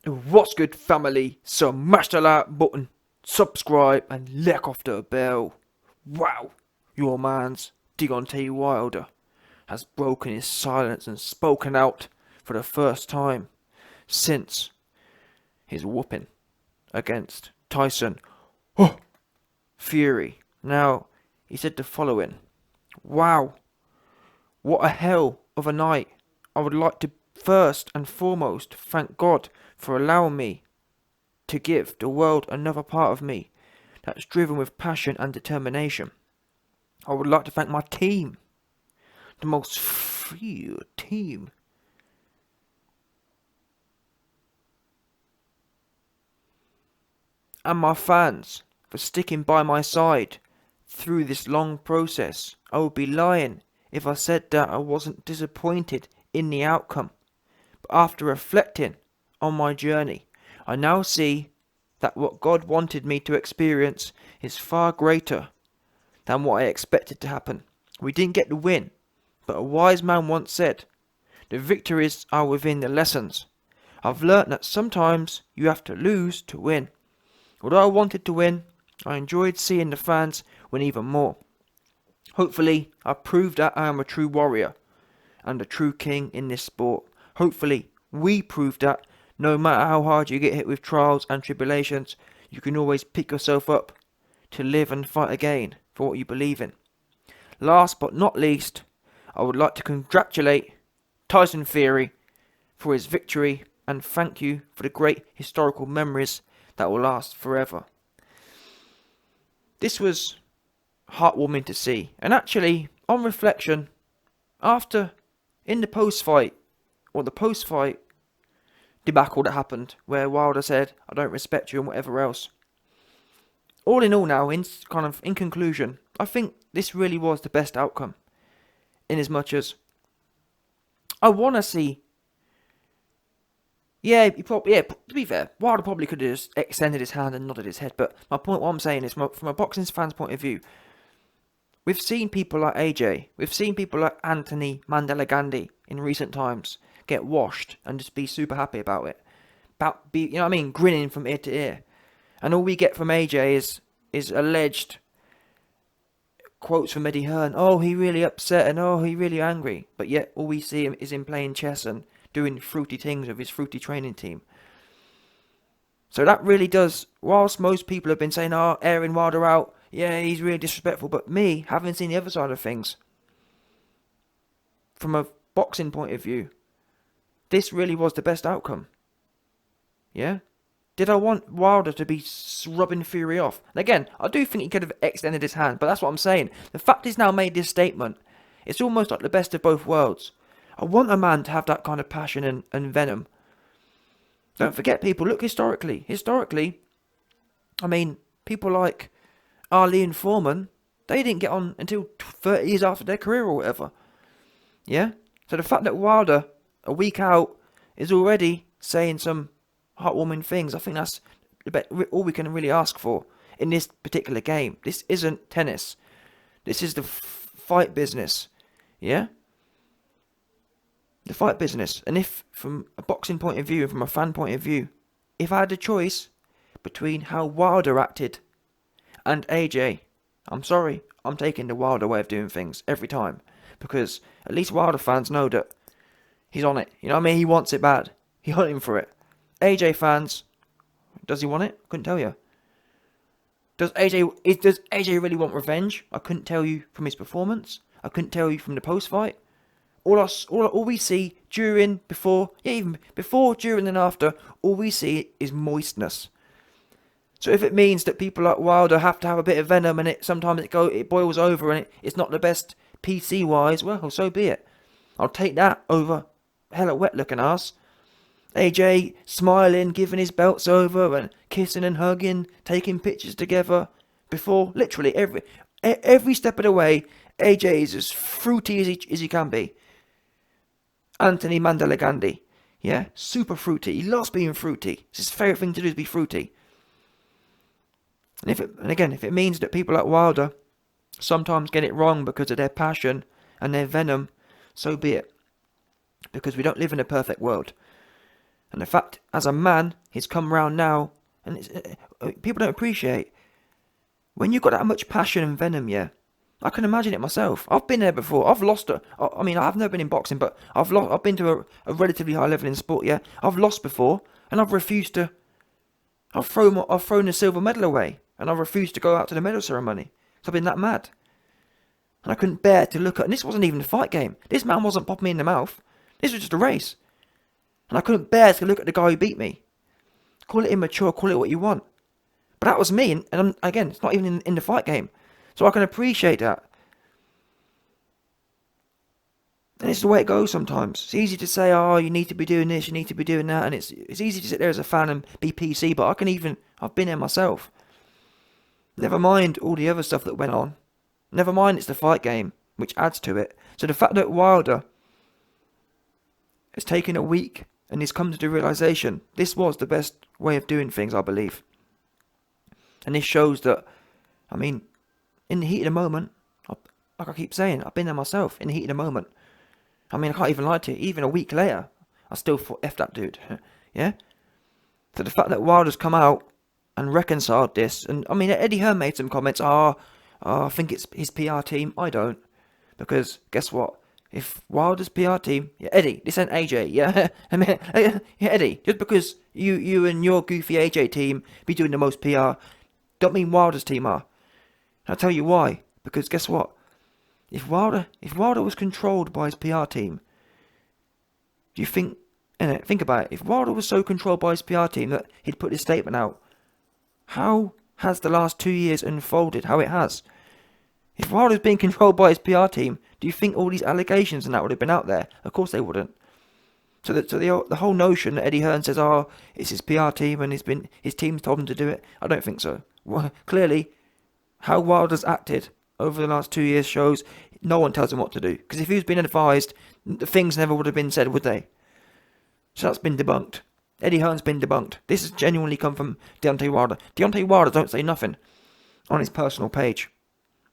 What's good, family? So mash the like button, subscribe, and lick off the bell. Wow, your man's Deontay Wilder has broken his silence and spoken out for the first time since his whooping against Tyson. Oh, Fury. Now, he said the following. Wow, what a hell of a night. I would like to first and foremost thank God for allowing me to give the world another part of me that's driven with passion and determination. I would like to thank my team, the most free team. And my fans for sticking by my side through this long process. I would be lying if I said that I wasn't disappointed in the outcome. But after reflecting on my journey, I now see that what God wanted me to experience is far greater than what I expected to happen. We didn't get the win, but a wise man once said, the victories are within the lessons. I've learnt that sometimes you have to lose to win. Although I wanted to win, I enjoyed seeing the fans win even more. Hopefully, I proved that I am a true warrior and a true king in this sport. Hopefully, we proved that no matter how hard you get hit with trials and tribulations, you can always pick yourself up to live and fight again for what you believe in. Last but not least, I would like to congratulate Tyson Fury for his victory and thank you for the great historical memories that will last forever. This was heartwarming to see, and actually, on reflection, in the post-fight debacle that happened, where Wilder said, I don't respect you and whatever else. All in all now, in conclusion, I think this really was the best outcome. In as much as I want to see, to be fair, Wilder probably could have just extended his hand and nodded his head, but what I'm saying is, from a boxing fan's point of view, we've seen people like AJ, we've seen people like Anthony Mandela Gandhi in recent times get washed and just be super happy about it. Grinning from ear to ear. And all we get from AJ is alleged quotes from Eddie Hearn. Oh, he really upset and oh, he really angry. But yet all we see him is him playing chess and doing fruity things with his fruity training team. So that really does, whilst most people have been saying, oh, airing Wilder out, yeah, he's really disrespectful. But me, having seen the other side of things, from a boxing point of view, this really was the best outcome. Yeah? Did I want Wilder to be rubbing Fury off? And again, I do think he could have extended his hand, but that's what I'm saying. The fact he's now made this statement, it's almost like the best of both worlds. I want a man to have that kind of passion and venom. Don't forget, people, look historically. People like Ali and Foreman, they didn't get on until 30 years after their career or whatever. Yeah? So the fact that Wilder, a week out, is already saying some heartwarming things, I think that's all we can really ask for in this particular game. This isn't tennis. This is the fight business. Yeah? The fight business. And if, from a boxing point of view and from a fan point of view, if I had a choice between how Wilder acted and AJ, I'm sorry, I'm taking the Wilder way of doing things every time. Because at least Wilder fans know that he's on it. You know what I mean? He wants it bad. He's hunting for it. AJ fans, does he want it? Couldn't tell you. Does AJ really want revenge? I couldn't tell you from his performance. I couldn't tell you from the post-fight. All we see during, before, even before, during and after, all we see is moistness. So if it means that people like Wilder have to have a bit of venom and sometimes it boils over and it's not the best PC-wise, well, so be it. I'll take that over hella wet-looking ass. AJ smiling, giving his belts over and kissing and hugging, taking pictures together. Before, literally every step of the way, AJ is as fruity as he can be. Anthony Mandela Gandhi, yeah, super fruity. He loves being fruity. It's his favourite thing to do is be fruity. And if it means that people like Wilder sometimes get it wrong because of their passion and their venom, so be it. Because we don't live in a perfect world. And the fact, as a man, he's come round now, and people don't appreciate when you've got that much passion and venom. Yeah, I can imagine it myself. I've been there before. I've lost it. I mean, I've never been in boxing, but I've been to a relatively high level in sport. Yeah, I've lost before, and I've refused to. I've thrown the silver medal away, and I've refused to go out to the medal ceremony. So I've been that mad, and I couldn't bear to look at. And this wasn't even a fight game. This man wasn't popping me in the mouth. This was just a race. And I couldn't bear to look at the guy who beat me. Call it immature, call it what you want. But that was me, and again, it's not even in the fight game. So I can appreciate that. And it's the way it goes sometimes. It's easy to say, oh, you need to be doing this, you need to be doing that. And it's easy to sit there as a fan and be PC, but I've been there myself. Never mind all the other stuff that went on. Never mind it's the fight game, which adds to it. So the fact that Wilder has taken a week and he's come to the realization this was the best way of doing things, I believe. And this shows that, I mean, in the heat of the moment, like I keep saying, I've been there myself, in the heat of the moment. I mean, I can't even lie to you, even a week later, I still thought, F that dude, yeah? So the fact that Wilder's come out and reconciled this, and I mean, Eddie Hearn made some comments, I think it's his PR team. I don't, because guess what? If Wilder's PR team, yeah, Eddie, this ain't AJ, yeah? I mean, yeah, Eddie, just because you and your goofy AJ team be doing the most PR, don't mean Wilder's team are. I'll tell you why. Because guess what? If Wilder was controlled by his PR team, do you think, think about it, if Wilder was so controlled by his PR team that he'd put this statement out, how has the last 2 years unfolded how it has? If Wilder's being controlled by his PR team, do you think all these allegations and that would have been out there? Of course they wouldn't. So the whole notion that Eddie Hearn says, oh, it's his PR team and his team's told him to do it, I don't think so. Well, clearly, how Wilder's acted over the last 2 years shows no one tells him what to do. Because if he was being advised, the things never would have been said, would they? So that's been debunked. Eddie Hearn's been debunked. This has genuinely come from Deontay Wilder. Deontay Wilder don't say nothing on his personal page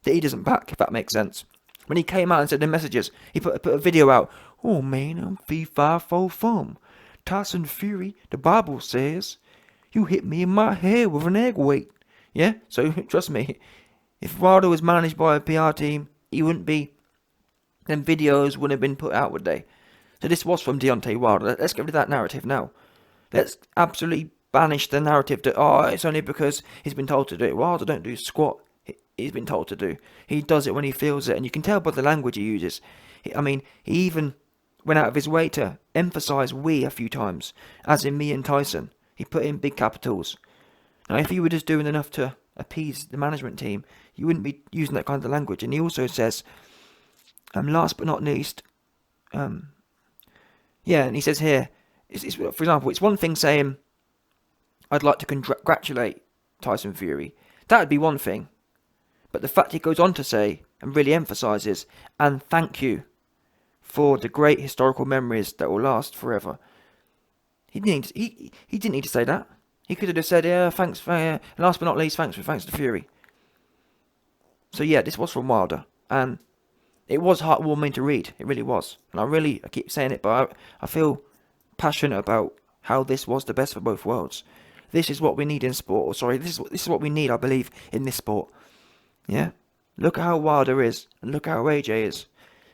that he doesn't back, if that makes sense. When he came out and said the messages, he put a video out. Oh man, I'm fee fi fo fum. Tyson Fury, the Bible says, you hit me in my head with an egg weight. Yeah? So trust me, if Wilder was managed by a PR team, he wouldn't be. Then videos wouldn't have been put out, would they? So this was from Deontay Wilder. Let's get rid of that narrative now. Let's absolutely banish the narrative that, oh, it's only because he's been told to do it. Wilder don't do squat. He's been told to do. He does it when he feels it, and you can tell by the language he uses. He even went out of his way to emphasise we a few times, as in me and Tyson. He put in big capitals. Now, if you were just doing enough to appease the management team, you wouldn't be using that kind of language. And he also says, last but not least, and he says here, for example, it's one thing saying, I'd like to congratulate Tyson Fury. That would be one thing. But the fact he goes on to say, and really emphasises, and thank you for the great historical memories that will last forever. He didn't need to say that. He could have just said, yeah, thanks, last but not least, thanks to Fury. So yeah, this was from Wilder, and it was heartwarming to read. It really was. And I keep saying it, but I feel passionate about how this was the best for both worlds. This is what we need in sport. This is what we need, I believe, in this sport. Yeah? Look at how Wilder is, and look at how AJ is.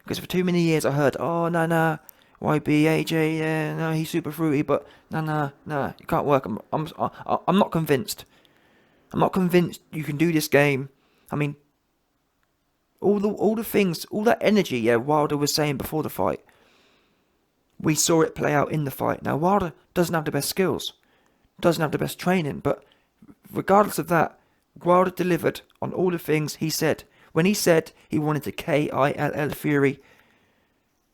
Because for too many years I heard, oh, nah, YB, AJ, yeah, no, he's super fruity, but nah, it can't work. I'm not convinced. I'm not convinced you can do this game. I mean, all the things, all that energy, yeah, Wilder was saying before the fight, we saw it play out in the fight. Now, Wilder doesn't have the best skills, doesn't have the best training, but regardless of that, Wilder delivered on all the things he said. When he said he wanted to KILL Fury,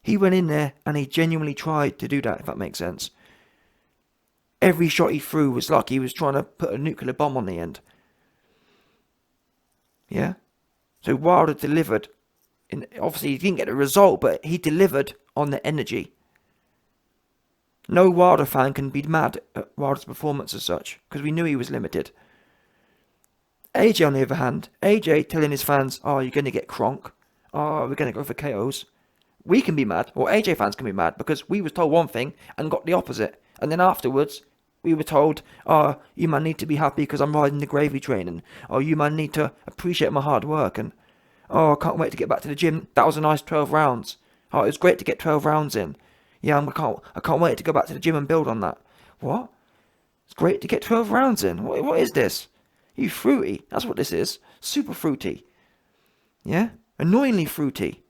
he went in there and he genuinely tried to do that, if that makes sense. Every shot he threw was like he was trying to put a nuclear bomb on the end. Yeah? So Wilder delivered. Obviously, he didn't get the result, but he delivered on the energy. No Wilder fan can be mad at Wilder's performance as such, because we knew he was limited. AJ, on the other hand, AJ telling his fans, oh, you're going to get cronk. Oh, we're going to go for KOs. We can be mad, or AJ fans can be mad, because we was told one thing and got the opposite. And then afterwards, we were told, oh, you man need to be happy because I'm riding the gravy train, and oh, you man need to appreciate my hard work, and oh, I can't wait to get back to the gym. That was a nice 12 rounds. Oh, it was great to get 12 rounds in. Yeah, I can't wait to go back to the gym and build on that. What? It's great to get 12 rounds in. What is this? You fruity. That's what this is. Super fruity. Yeah? Annoyingly fruity.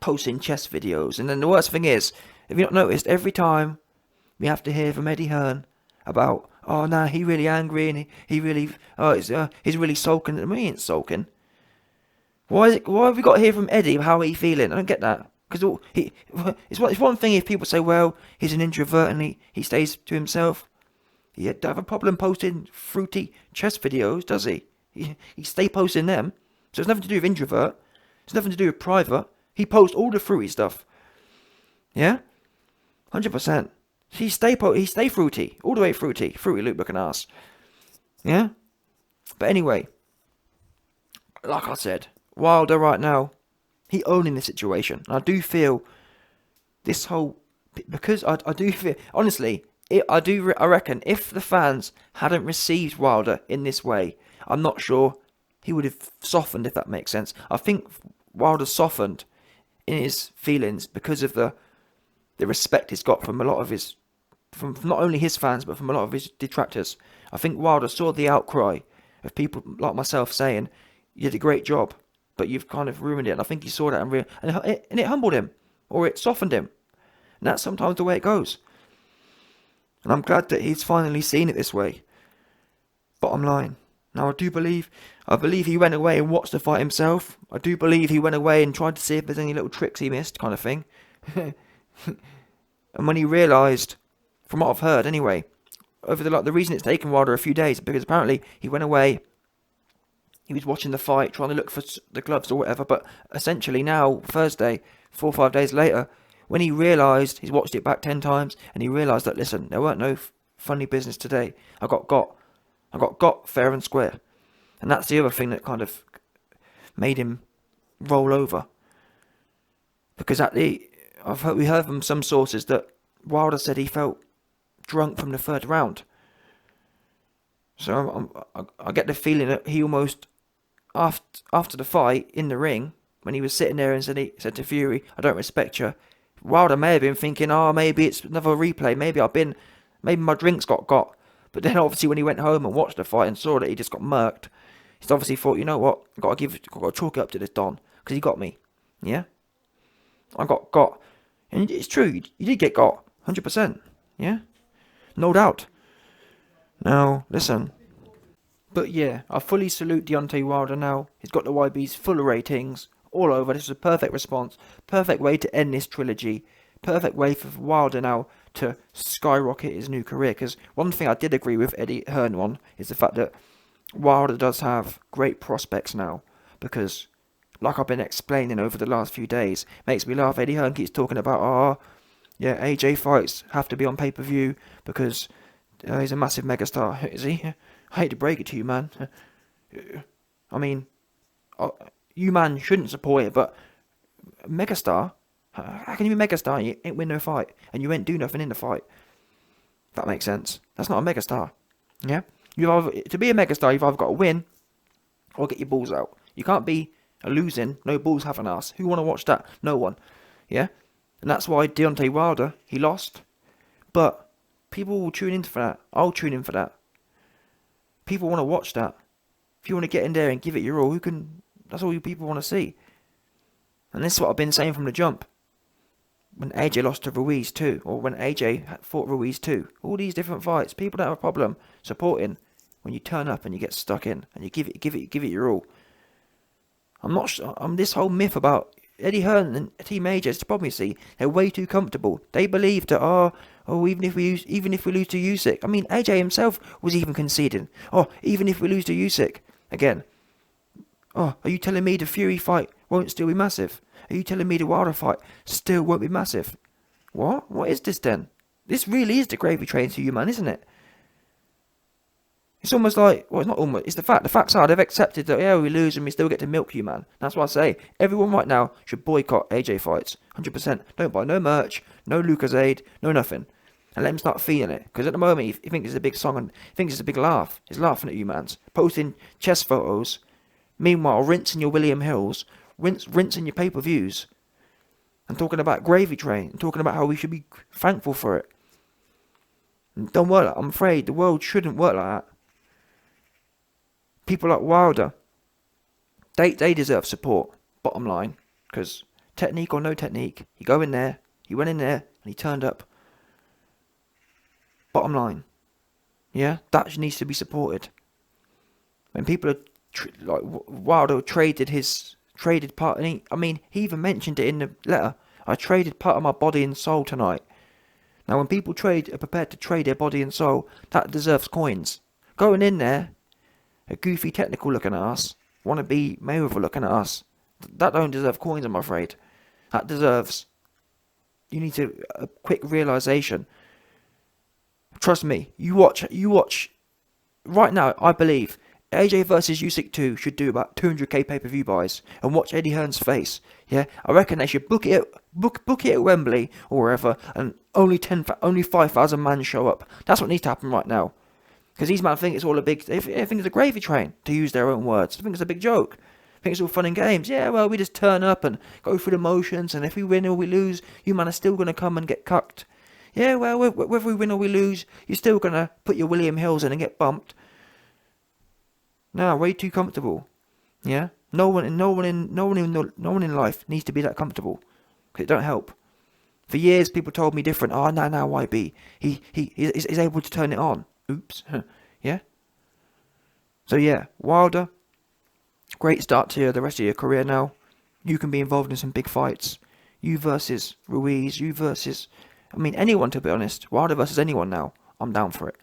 Posting chest videos. And then the worst thing is, if you've not noticed, every time we have to hear from Eddie Hearn about, oh, nah, he really angry and he really, he's really sulking. I mean, he ain't sulking. Why have we got to hear from Eddie how he feeling? I don't get that. Because it's one thing if people say, well, he's an introvert and he stays to himself. He don't have a problem posting fruity chest videos, does he? He stay posting them. So it's nothing to do with introvert. It's nothing to do with private. He posts all the fruity stuff. Yeah? 100%. He stay fruity. All the way fruity. Fruity Loop looking ass. Yeah? But anyway, like I said, Wilder right now, he owning the situation. And I do feel this whole, because I do feel, honestly, I reckon if the fans hadn't received Wilder in this way, I'm not sure he would have softened, if that makes sense. I think Wilder softened in his feelings because of the respect he's got from a lot of his, from not only his fans, but from a lot of his detractors. I think Wilder saw the outcry of people like myself saying, you did a great job, but you've kind of ruined it. And I think he saw that and it humbled him, or it softened him. And that's sometimes the way it goes. And I'm glad that he's finally seen it this way. Bottom line. Now I believe he went away and watched the fight himself. I do believe he went away and tried to see if there's any little tricks he missed, kind of thing. And when he realised, from what I've heard anyway, over the reason it's taken Wilder a few days, because apparently he went away, he was watching the fight, trying to look for the gloves or whatever, but essentially now, Thursday, 4 or 5 days later, when he realised, he's watched it back 10 times, and he realised that, listen, there weren't no funny business today. I got fair and square. And that's the other thing that kind of made him roll over. Because we heard from some sources that Wilder said he felt drunk from the third round. So I get the feeling that he almost, after the fight in the ring, when he was sitting there and said to Fury, I don't respect you, Wilder may have been thinking, oh, maybe it's another replay, maybe my drinks got. But then obviously when he went home and watched the fight and saw that he just got murked, he's obviously thought, you know what, I've got to chalk it up to this Don, because he got me. Yeah? I got. And it's true, you did get got, 100%. Yeah? No doubt. Now, listen. But yeah, I fully salute Deontay Wilder now. He's got the YBs full of ratings all over. This is a perfect response. Perfect way to end this trilogy. Perfect way for Wilder now to skyrocket his new career. Because one thing I did agree with Eddie Hearn on is the fact that Wilder does have great prospects now. Because, like I've been explaining over the last few days, makes me laugh. Eddie Hearn keeps talking about, AJ fights have to be on pay-per-view because he's a massive megastar. Is he? I hate to break it to you, man. I mean, you man shouldn't support it, but megastar? How can you be megastar and you ain't win no fight? And you ain't do nothing in the fight? If that makes sense. That's not a megastar. Yeah? To be a megastar, you've either got to win or get your balls out. You can't be a losing, no balls have an ass. Who want to watch that? No one. Yeah? And that's why Deontay Wilder, he lost. But people will tune in for that. I'll tune in for that. People want to watch that. If you want to get in there and give it your all, that's all you people want to see. And this is what I've been saying from the jump. When AJ lost to Ruiz too, or when AJ fought Ruiz too. All these different fights, people don't have a problem supporting when you turn up and you get stuck in and you give it your all. I'm this whole myth about Eddie Hearn and Team AJ. It's the problem, you see. They're way too comfortable. They believe that even if we lose to Usyk. I mean, AJ himself was even conceding. Even if we lose to Usyk again. Are you telling me the Fury fight won't still be massive? Are you telling me the Wilder fight still won't be massive? What? What is this then? This really is the gravy train to you, man, isn't it? It's almost like, well, it's not almost, it's the fact. The facts are they've accepted that, yeah, we lose and we still get to milk you, man. That's why I say, everyone right now should boycott AJ fights. 100%. Don't buy no merch, no Lucasade, no nothing. and let him start feeling it. Because at the moment, he thinks it's a big song and he thinks it's a big laugh. He's laughing at you, mans. Posting chest photos. Meanwhile, rinsing your William Hills, rinsing your pay-per-views, and talking about Gravy Train, and talking about how we should be thankful for it. And don't work like that. I'm afraid the world shouldn't work like that. People like Wilder, they deserve support, bottom line. Because technique or no technique, he went in there, and he turned up. Bottom line. Yeah, that needs to be supported. When people are like Wilder traded part, and he even mentioned it in the letter. I traded part of my body and soul tonight. Now, when people are prepared to trade their body and soul, that deserves coins. Going in there, a goofy technical looking ass, wannabe Mayweather looking ass, that don't deserve coins, I'm afraid. That deserves. You need a quick realization. Trust me, you watch. Right now, I believe AJ versus Usyk 2 should do about 200k pay-per-view buys, and watch Eddie Hearn's face. Yeah, I reckon they should book it at Wembley or wherever, and only 5,000 man show up. That's what needs to happen right now, because these men think it's all they think it's a gravy train, to use their own words. I think it's a big joke. I think it's all fun and games. Yeah, well, we just turn up and go through the motions, and if we win or we lose, you man are still gonna come and get cucked. Yeah, well, whether we win or we lose, you're still gonna put your William Hills in and get bumped. No, way too comfortable. Yeah, no one in life needs to be that comfortable, because it don't help. For years, people told me different. Oh, no, YB, he's able to turn it on. Oops. Yeah. So yeah, Wilder, great start to the rest of your career now. You can be involved in some big fights. You versus Ruiz. You versus, anyone, to be honest. Wilder versus anyone now. I'm down for it.